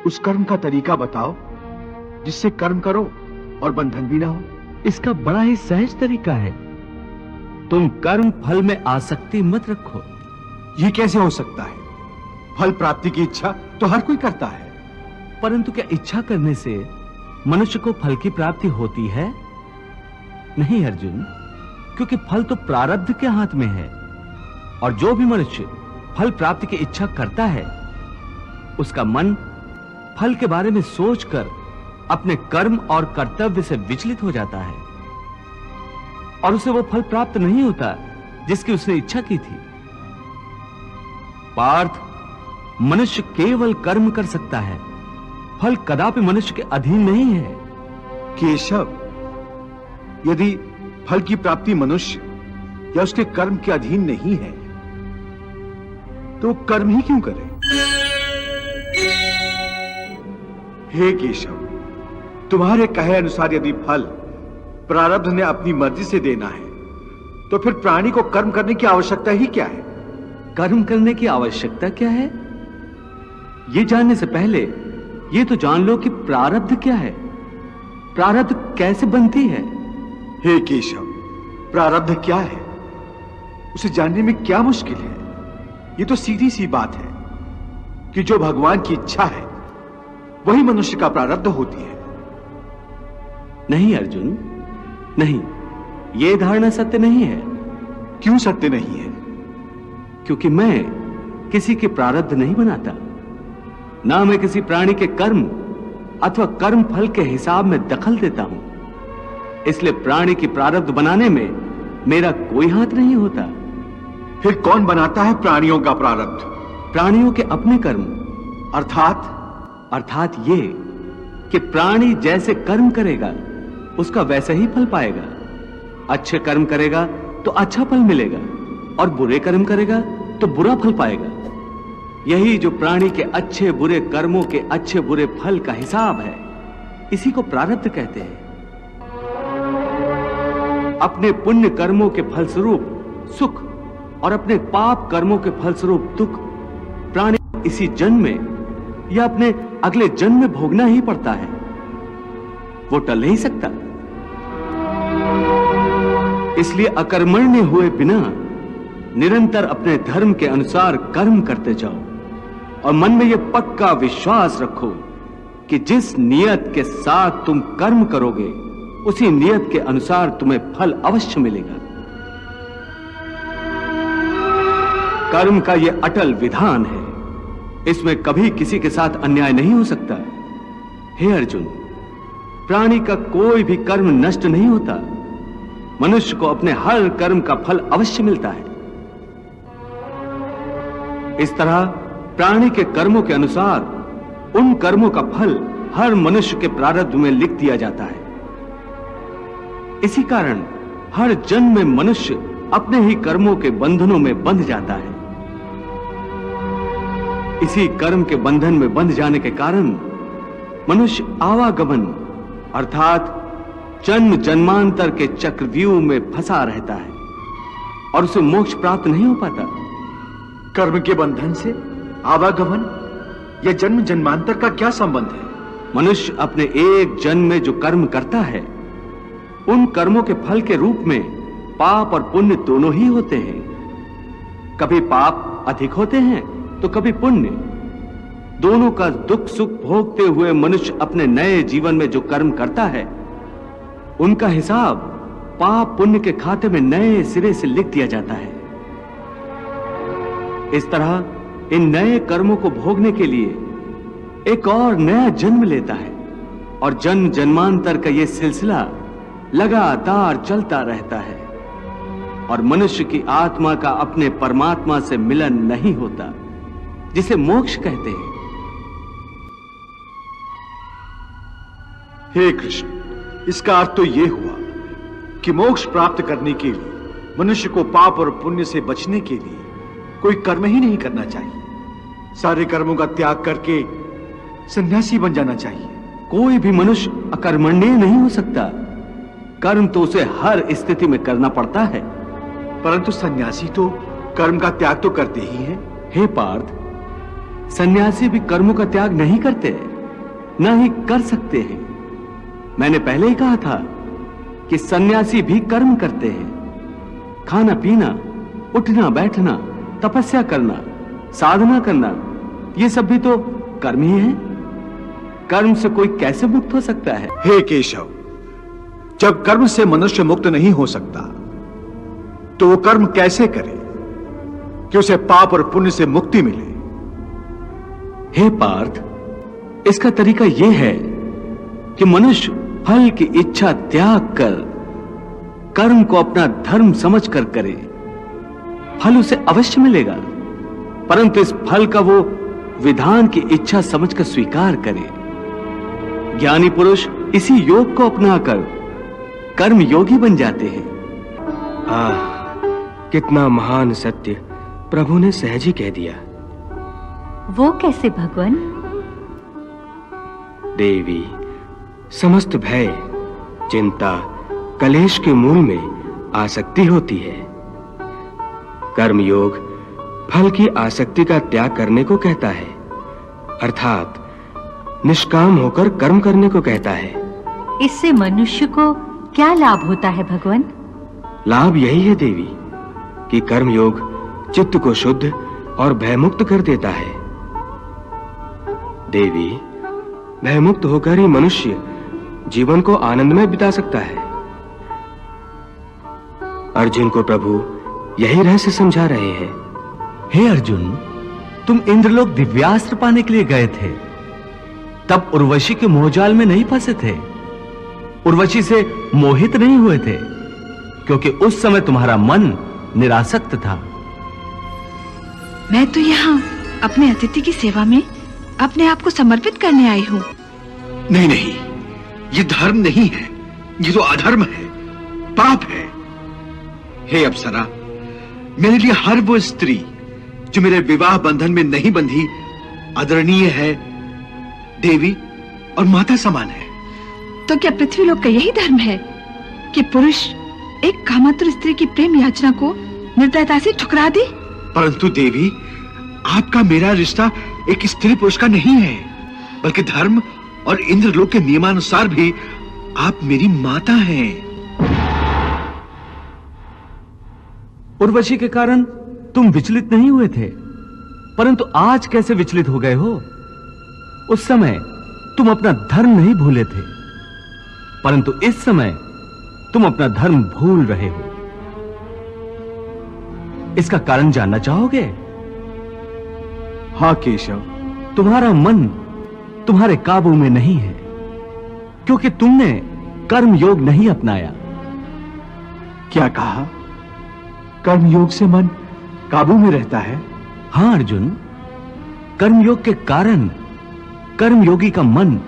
उस कर्म का तरीका बताओ जिससे कर्म करो और बंधन भी ना हो। इसका बड़ा ही सहज तरीका है। तुम कर्म फल में आसक्ति मत रखो। यह कैसे हो सकता है? फल प्राप्ति की इच्छा तो हर कोई करता है। परंतु क्या इच्छा करने से मनुष्य को फल की प्राप्ति होती है? नहीं अर्जुन, क्योंकि फल तो प्रारब्ध के हाथ में है। और जो भी मनुष्य फल प्राप्ति की इच्छा करता है, उसका मन फल के बारे में सोचकर अपने कर्म और कर्तव्य से विचलित हो जाता है और उसे वो फल प्राप्त नहीं होता जिसकी उसने इच्छा की थी। पार्थ, मनुष्य केवल कर्म कर सकता है, फल कदापि मनुष्य के अधीन नहीं है। केशव, यदि फल की प्राप्ति मनुष्य या उसके कर्म के अधीन नहीं है तो कर्म ही क्यों करे? हे केशव, तुम्हारे कहे अनुसार यदि फल प्रारब्ध ने अपनी मर्जी से देना है तो फिर प्राणी को कर्म करने की आवश्यकता ही क्या है? कर्म करने की आवश्यकता क्या है, यह जानने से पहले यह तो जान लो कि प्रारब्ध क्या है, प्रारब्ध कैसे बनती है। हे केशव, प्रारब्ध क्या है उसे जानने में क्या मुश्किल है? यह तो सीधी सी बात है कि जो भगवान की इच्छा है वही मनुष्य का प्रारब्ध होती है। नहीं अर्जुन, नहीं, यह धारणा सत्य नहीं है। क्यों सत्य नहीं है? क्योंकि मैं किसी के प्रारब्ध नहीं बनाता, ना मैं किसी प्राणी के कर्म अथवा कर्म फल के हिसाब में दखल देता हूं। इसलिए प्राणी की प्रारब्ध बनाने में मेरा कोई हाथ नहीं होता। फिर कौन बनाता है प्राणियों का प्रारब्ध? प्राणियों के अपने कर्म। अर्थात ये कि प्राणी जैसे कर्म करेगा उसका वैसा ही फल पाएगा। अच्छे कर्म करेगा तो अच्छा फल मिलेगा और बुरे कर्म करेगा तो बुरा फल पाएगा। यही जो प्राणी के अच्छे बुरे कर्मों के अच्छे बुरे फल का हिसाब है, इसी को प्रारब्ध कहते हैं। अपने पुण्य कर्मों के फलस्वरूप सुख और अपने पाप कर्मों के फलस्वरूप दुख प्राणी इसी जन्म में या अपने अगले जन्म में भोगना ही पड़ता है, वो टल नहीं सकता। इसलिए अकर्मण्य हुए बिना निरंतर अपने धर्म के अनुसार कर्म करते जाओ और मन में यह पक्का विश्वास रखो कि जिस नियत के साथ तुम कर्म करोगे उसी नियत के अनुसार तुम्हें फल अवश्य मिलेगा। कर्म का यह अटल विधान है, इसमें कभी किसी के साथ अन्याय नहीं हो सकता। हे अर्जुन, प्राणी का कोई भी कर्म नष्ट नहीं होता, मनुष्य को अपने हर कर्म का फल अवश्य मिलता है। इस तरह प्राणी के कर्मों के अनुसार उन कर्मों का फल हर मनुष्य के प्रारब्ध में लिख दिया जाता है। इसी कारण हर जन्म में मनुष्य अपने ही कर्मों के बंधनों में बंध जाता है। इसी कर्म के बंधन में बंध जाने के कारण मनुष्य आवागमन अर्थात जन्म जन्मांतर के चक्रव्यूह में फंसा रहता है और उसे मोक्ष प्राप्त नहीं हो पाता। कर्म के बंधन से आवागमन या जन्म जन्मांतर का क्या संबंध है? मनुष्य अपने एक जन्म में जो कर्म करता है उन कर्मों के फल के रूप में पाप और पुण्य दोनों ही होते हैं। कभी पाप अधिक होते हैं तो कभी पुण्य। दोनों का दुख सुख भोगते हुए मनुष्य अपने नए जीवन में जो कर्म करता है उनका हिसाब पाप पुण्य के खाते में नए सिरे से लिख दिया जाता है। इस तरह इन नए कर्मों को भोगने के लिए एक और नया जन्म लेता है और जन्म जन्मांतर का यह सिलसिला लगातार चलता रहता है और मनुष्य की आत्मा का अपने परमात्मा से मिलन नहीं होता, जिसे मोक्ष कहते हैं। हे कृष्ण, इसका अर्थ तो यह हुआ कि मोक्ष प्राप्त करने के लिए मनुष्य को पाप और पुण्य से बचने के लिए कोई कर्म ही नहीं करना चाहिए। सारे कर्मों का त्याग करके सन्यासी बन जाना चाहिए। कोई भी मनुष्य अकर्मण्य नहीं हो सकता, कर्म तो उसे हर स्थिति में करना पड़ता है। परंतु सन्यासी तो कर्म का त्याग तो करते ही हैं। हे पार्थ, सन्यासी भी कर्मों का त्याग नहीं करते। ना ही कर सकते हैं। मैंने पहले ही कहा था कि सन्यासी भी कर्म करते हैं। खाना पीना, उठना बैठना, तपस्या करना, साधना करना, ये सब भी तो कर्म ही है। कर्म से कोई कैसे मुक्त हो सकता है? हे केशव, जब कर्म से मनुष्य मुक्त नहीं हो सकता तो वो कर्म कैसे करे कि उसे पाप और पुण्य से मुक्ति मिले? हे पार्थ, इसका तरीका यह है कि मनुष्य फल की इच्छा त्याग कर कर्म को अपना धर्म समझकर करे। फल उसे अवश्य मिलेगा, परंतु इस फल का वो विधान की इच्छा समझकर स्वीकार करे। ज्ञानी पुरुष इसी योग को अपनाकर कर्म योगी बन जाते हैं। कितना महान सत्य प्रभु ने सहज ही कह दिया। वो कैसे भगवान? देवी, समस्त भय, चिंता, कलेश के मूल में आसक्ति होती है। कर्मयोग फल की आसक्ति का त्याग करने को कहता है, अर्थात निष्काम होकर कर्म करने को कहता है। इससे मनुष्य को क्या लाभ होता है भगवान? लाभ यही है देवी कि कर्मयोग चित्त को शुद्ध और भयमुक्त कर देता है। देवी, भयमुक्त होकर ही मनुष्य जीवन को आनंदमय बिता सकता है। अर्जुन को प्रभु यही रहस्य समझा रहे हैं। हे अर्जुन, तुम इंद्रलोक दिव्यास्त्र पाने के लिए गए थे, तब उर्वशी के मोहजाल में नहीं फंसे थे, उर्वशी से मोहित नहीं हुए थे, क्योंकि उस समय तुम्हारा मन निरासक्त था। मैं तो यहाँ अपने अतिथि की सेवा में अपने आप को समर्पित करने आई हूँ। नहीं नहीं, ये धर्म नहीं है, ये तो अधर्म है, पाप है। हे अप्सरा, मेरे लिए हर वो स्त्री जो मेरे विवाह बंधन में नहीं बंधी आदरणीय है, देवी और माता समान है। तो क्या पृथ्वी लोक का यही धर्म है कि पुरुष एक कामातुर स्त्री की प्रेम याचना को निर्दयता से ठुकरा दे? परंतु देवी, आपका मेरा रिश्ता एक स्त्री पुरुष का नहीं है, बल्कि धर्म और इंद्रलोक के नियमानुसार भी आप मेरी माता हैं। उर्वशी के कारण तुम विचलित नहीं हुए थे, परंतु आज कैसे विचलित हो गए हो? उस समय तुम अपना धर्म नहीं भूले थे, परंतु इस समय तुम अपना धर्म भूल रहे हो। इसका कारण जानना चाहोगे? हाँ केशव। तुम्हारा मन तुम्हारे काबू में नहीं है, क्योंकि तुमने कर्म योग नहीं अपनाया। क्या कहा? कर्मयोग से मन काबू में रहता है? हां अर्जुन, कर्मयोग के कारण कर्मयोगी का मन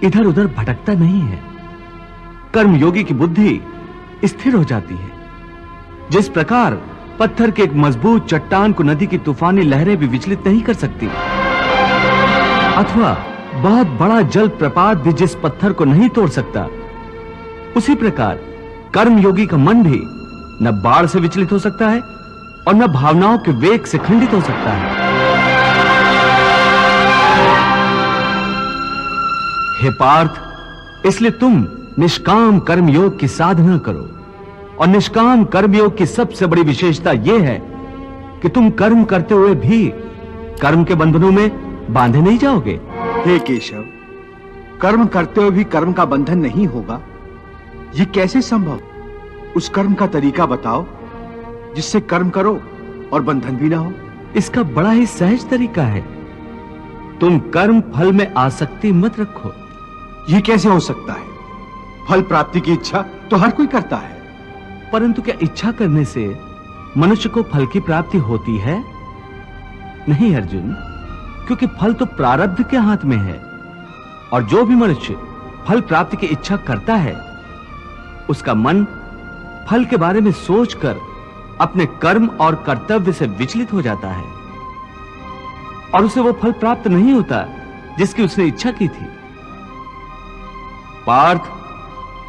इधर उधर भटकता नहीं है। कर्मयोगी की बुद्धि स्थिर हो जाती है। जिस प्रकार पत्थर के एक मजबूत चट्टान को नदी की तूफानी लहरें भी विचलित नहीं कर सकती, अथवा बहुत बड़ा जल प्रपात भी जिस पत्थर को नहीं तोड़ सकता, उसी प्रकार कर्मयोगी का मन भी न बाढ़ से विचलित हो सकता है और न भावनाओं के वेग से खंडित हो सकता है। हे पार्थ, इसलिए तुम निष्काम कर्मयोग की साधना करो, और निष्काम कर्मयोग की सबसे बड़ी विशेषता यह है कि तुम कर्म करते हुए भी कर्म के बंधनों में बांधे नहीं जाओगे। हे केशव, कर्म करते हुए भी कर्म का बंधन नहीं होगा, ये कैसे संभव? उस कर्म का तरीका बताओ जिससे कर्म करो और बंधन भी ना हो। इसका बड़ा ही सहज तरीका है। तुम कर्म फल में आसक्ति मत रखो। ये कैसे हो सकता है? फल प्राप्ति की इच्छा तो हर कोई करता है। परंतु क्या इच्छा करने से मनुष्य को फल की प्राप्ति होती है? नहीं अर्जुन, क्योंकि फल तो प्रारब्ध के हाथ में है, और जो भी मनुष्य फल प्राप्ति की इच्छा करता है, उसका मन फल के बारे में सोचकर अपने कर्म और कर्तव्य से विचलित हो जाता है, और उसे वो फल प्राप्त नहीं होता जिसकी उसने इच्छा की थी। पार्थ,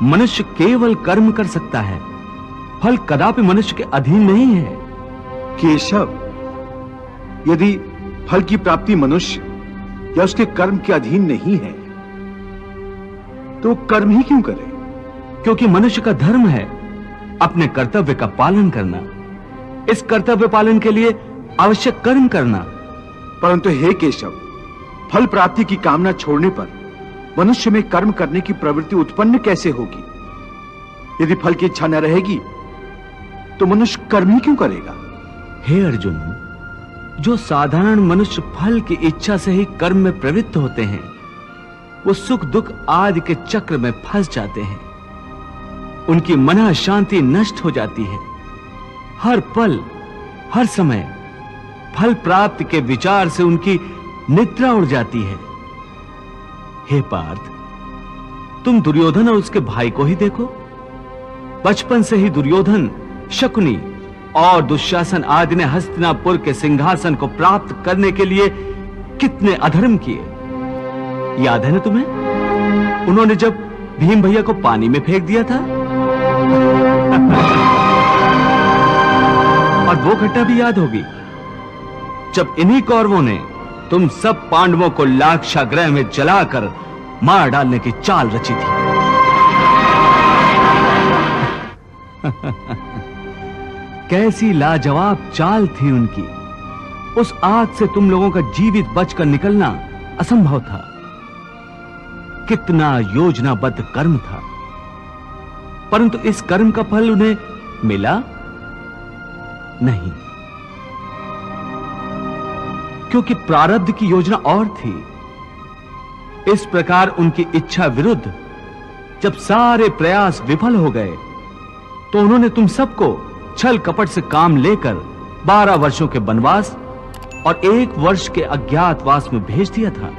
मनुष्य केवल कर्म कर सकता है, फल कदापि मनुष्य के अधीन नहीं है। केशव, यदि फल की प्राप्ति मनुष्य या उसके कर्म के अधीन नहीं है, तो कर्म ही क्यों करे? क्योंकि मनुष्य का धर्म है अपने कर्तव्य का पालन करना। इस कर्तव्य पालन के लिए आवश्यक कर्म करना। परंतु हे केशव, फल प्राप्ति की कामना छोड़ने पर मनुष्य में कर्म करने की प्रवृत्ति उत्पन्न कैसे होगी? यदि फल की इच्छा न रहेगी तो मनुष्य कर्म ही क्यों करेगा? हे अर्जुन, जो साधारण मनुष्य फल की इच्छा से ही कर्म में प्रवृत्त होते हैं, वो सुख दुख आदि के चक्र में फंस जाते हैं। उनकी मन शांति नष्ट हो जाती है। हर पल हर समय फल प्राप्ति के विचार से उनकी निद्रा उड़ जाती है। हे पार्थ, तुम दुर्योधन और उसके भाई को ही देखो। बचपन से ही दुर्योधन, शकुनी और दुशासन आदि ने हस्तिनापुर के सिंहासन को प्राप्त करने के लिए कितने अधर्म किए, याद है ना तुम्हें? उन्होंने जब भीम भैया को पानी में फेंक दिया था और वो घटना भी याद होगी जब इन्हीं कौरवों ने तुम सब पांडवों को लाक्षागृह में जलाकर मार डालने की चाल रची थी। कैसी लाजवाब चाल थी उनकी। उस आग से तुम लोगों का जीवित बचकर निकलना असंभव था। कितना योजनाबद्ध कर्म था, परंतु इस कर्म का फल उन्हें मिला नहीं, क्योंकि प्रारब्ध की योजना और थी। इस प्रकार उनकी इच्छा विरुद्ध जब सारे प्रयास विफल हो गए तो उन्होंने तुम सबको छल कपट से काम लेकर 12 वर्षों के वनवास और 1 वर्ष के अज्ञातवास में भेज दिया था।